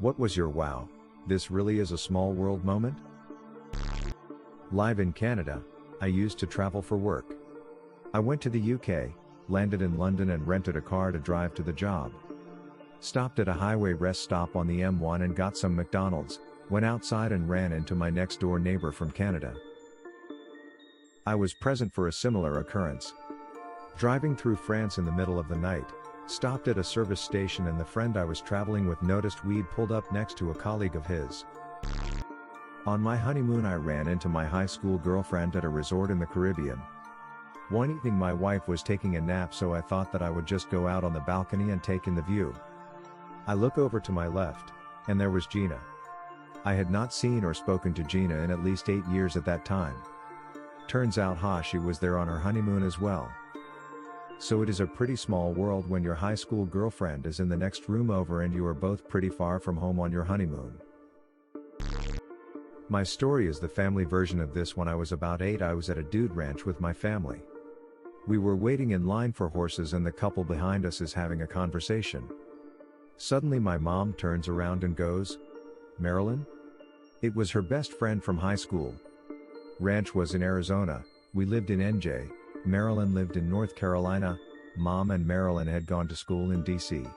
What was your wow, this really is a small world moment? Live in Canada, I used to travel for work. I went to the UK, landed in London and rented a car to drive to the job. Stopped at a highway rest stop on the M1 and got some McDonald's, went outside and ran into my next door neighbor from Canada. I was present for a similar occurrence. Driving through France in the middle of the night, stopped at a service station and the friend I was traveling with noticed we'd pulled up next to a colleague of his. On my honeymoon I ran into my high school girlfriend at a resort in the Caribbean. One evening my wife was taking a nap, so I thought that I would just go out on the balcony and take in the view. I look over to my left, and there was Gina. I had not seen or spoken to Gina in at least 8 years at that time. Turns out she was there on her honeymoon as well. So it is a pretty small world when your high school girlfriend is in the next room over and you are both pretty far from home on your honeymoon. My story is the family version of this. When I was about 8, I was at a dude ranch with my family. We were waiting in line for horses and the couple behind us is having a conversation. Suddenly my mom turns around and goes, "Marilyn?" It was her best friend from high school. Ranch was in Arizona, we lived in NJ, Marilyn lived in North Carolina. Mom and Marilyn had gone to school in DC.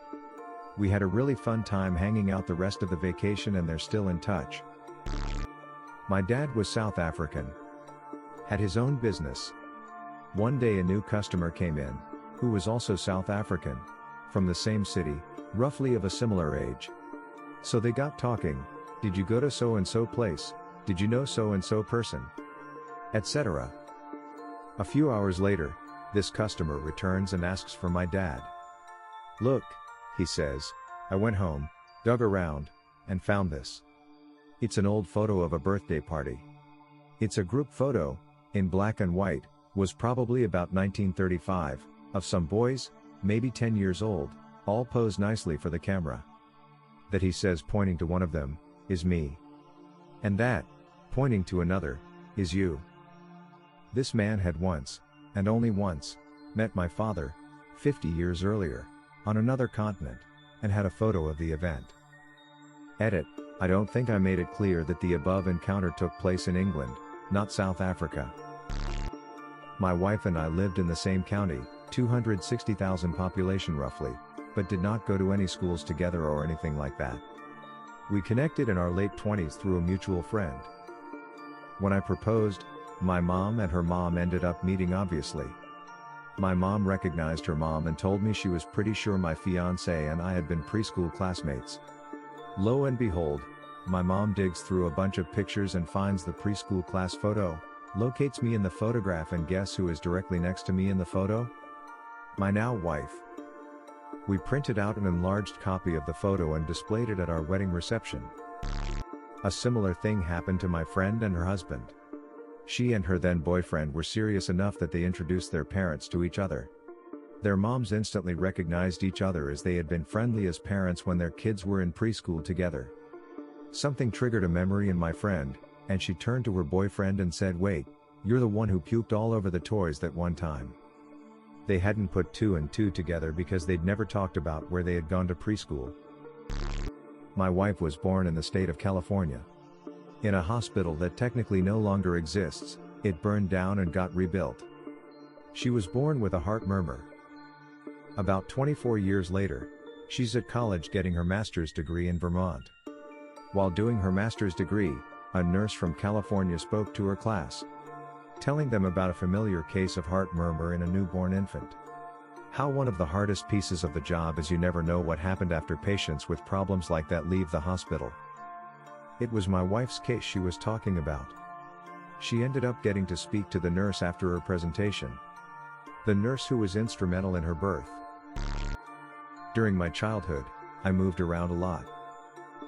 We had a really fun time hanging out the rest of the vacation and they're still in touch. My dad was South African. Had his own business. One day a new customer came in, who was also South African, from the same city, roughly of a similar age. So they got talking, "Did you go to so-and-so place? Did you know so-and-so person?" etc. A few hours later, this customer returns and asks for my dad. "Look," he says, "I went home, dug around, and found this. It's an old photo of a birthday party. It's a group photo, in black and white, was probably about 1935, of some boys, maybe 10 years old, all posed nicely for the camera. That," he says, pointing to one of them, "is me. And that," pointing to another, "is you." This man had once, and only once, met my father, 50 years earlier, on another continent, and had a photo of the event. Edit: I don't think I made it clear that the above encounter took place in England, not South Africa. My wife and I lived in the same county, 260,000 population roughly, but did not go to any schools together or anything like that. We connected in our late 20s through a mutual friend. When I proposed, my mom and her mom ended up meeting obviously. My mom recognized her mom and told me she was pretty sure my fiancé and I had been preschool classmates. Lo and behold, my mom digs through a bunch of pictures and finds the preschool class photo, locates me in the photograph, and guess who is directly next to me in the photo? My now wife. We printed out an enlarged copy of the photo and displayed it at our wedding reception. A similar thing happened to my friend and her husband. She and her then boyfriend were serious enough that they introduced their parents to each other. Their moms instantly recognized each other as they had been friendly as parents when their kids were in preschool together. Something triggered a memory in my friend, and she turned to her boyfriend and said, "Wait, you're the one who puked all over the toys that one time." They hadn't put two and two together because they'd never talked about where they had gone to preschool. My wife was born in the state of California. In a hospital that technically no longer exists, it burned down and got rebuilt. She was born with a heart murmur. About 24 years later, she's at college getting her master's degree in Vermont. While doing her master's degree, a nurse from California spoke to her class, telling them about a familiar case of heart murmur in a newborn infant. How one of the hardest pieces of the job is you never know what happened after patients with problems like that leave the hospital. It was my wife's case she was talking about. She ended up getting to speak to the nurse after her presentation. The nurse who was instrumental in her birth. During my childhood, I moved around a lot.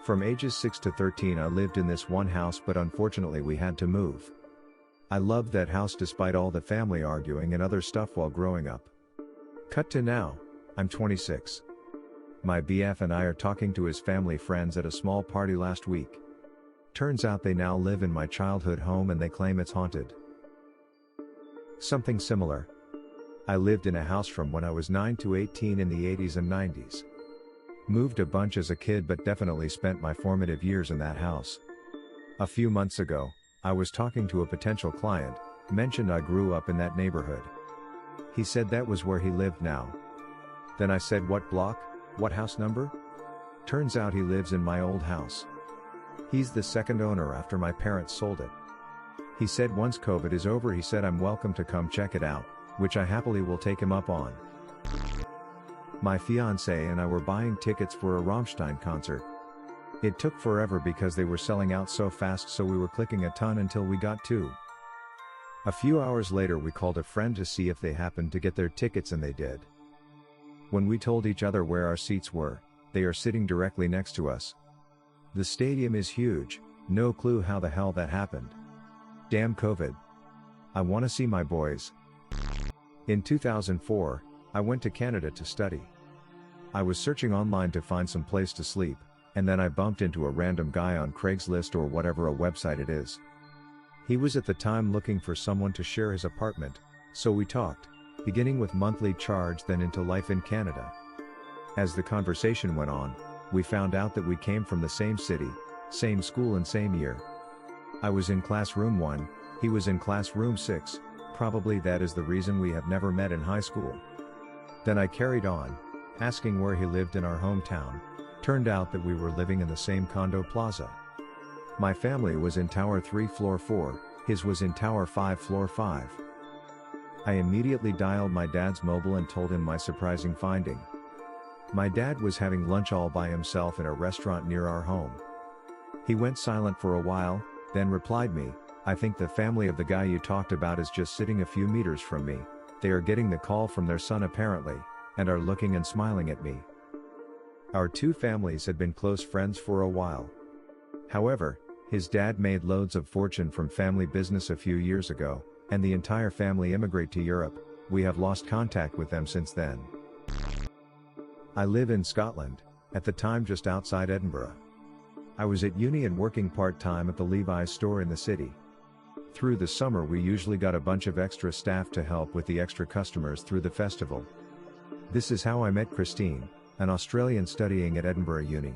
From ages 6 to 13 I lived in this one house, but unfortunately we had to move. I loved that house despite all the family arguing and other stuff while growing up. Cut to now, I'm 26. My BF and I are talking to his family friends at a small party last week. Turns out they now live in my childhood home and they claim it's haunted. Something similar. I lived in a house from when I was 9 to 18 in the 80s and 90s. Moved a bunch as a kid but definitely spent my formative years in that house. A few months ago, I was talking to a potential client, mentioned I grew up in that neighborhood. He said that was where he lived now. Then I said, what block, what house number? Turns out he lives in my old house. He's the second owner after my parents sold it. He said once COVID is over, he said I'm welcome to come check it out, which I happily will take him up on. My fiancé and I were buying tickets for a Rammstein concert. It took forever because they were selling out so fast, so we were clicking a ton until we got two. A few hours later we called a friend to see if they happened to get their tickets, and they did. When we told each other where our seats were, they are sitting directly next to us. The stadium is huge, no clue how the hell that happened. Damn COVID. I wanna see my boys. In 2004, I went to Canada to study. I was searching online to find some place to sleep, and then I bumped into a random guy on Craigslist or whatever a website it is. He was at the time looking for someone to share his apartment, so we talked, beginning with monthly charge, then into life in Canada. As the conversation went on, we found out that we came from the same city, same school and same year. I was in classroom 1, he was in classroom 6, probably that is the reason we have never met in high school. Then I carried on, asking where he lived in our hometown. Turned out that we were living in the same condo plaza. My family was in Tower 3 Floor 4, his was in Tower 5 Floor 5. I immediately dialed my dad's mobile and told him my surprising finding. My dad was having lunch all by himself in a restaurant near our home. He went silent for a while, then replied me, I think the family of the guy you talked about is just sitting a few meters from me. They are getting the call from their son apparently, and are looking and smiling at me. Our two families had been close friends for a while. However, his dad made loads of fortune from family business a few years ago, and the entire family immigrate to Europe. We have lost contact with them since then. I live in Scotland, at the time just outside Edinburgh. I was at uni and working part-time at the Levi's store in the city. Through the summer we usually got a bunch of extra staff to help with the extra customers through the festival. This is how I met Christine, an Australian studying at Edinburgh Uni.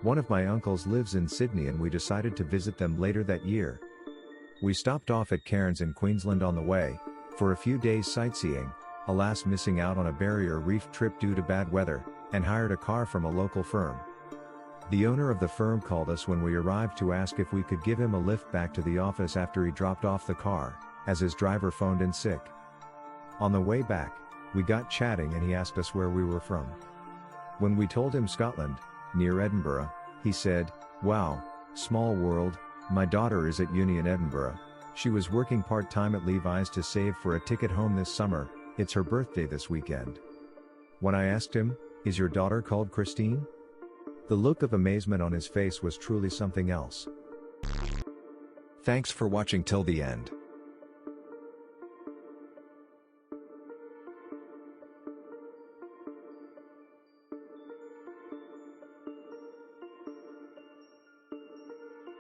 One of my uncles lives in Sydney and we decided to visit them later that year. We stopped off at Cairns in Queensland on the way, for a few days sightseeing, alas missing out on a barrier reef trip due to bad weather, and hired a car from a local firm. The owner of the firm called us when we arrived to ask if we could give him a lift back to the office after he dropped off the car, as his driver phoned in sick. On the way back, we got chatting and he asked us where we were from. When we told him Scotland, near Edinburgh, he said, wow, small world, my daughter is at uni in Edinburgh. She was working part-time at Levi's to save for a ticket home this summer, it's her birthday this weekend. When I asked him, is your daughter called Christine? The look of amazement on his face was truly something else. Thanks for watching till the end.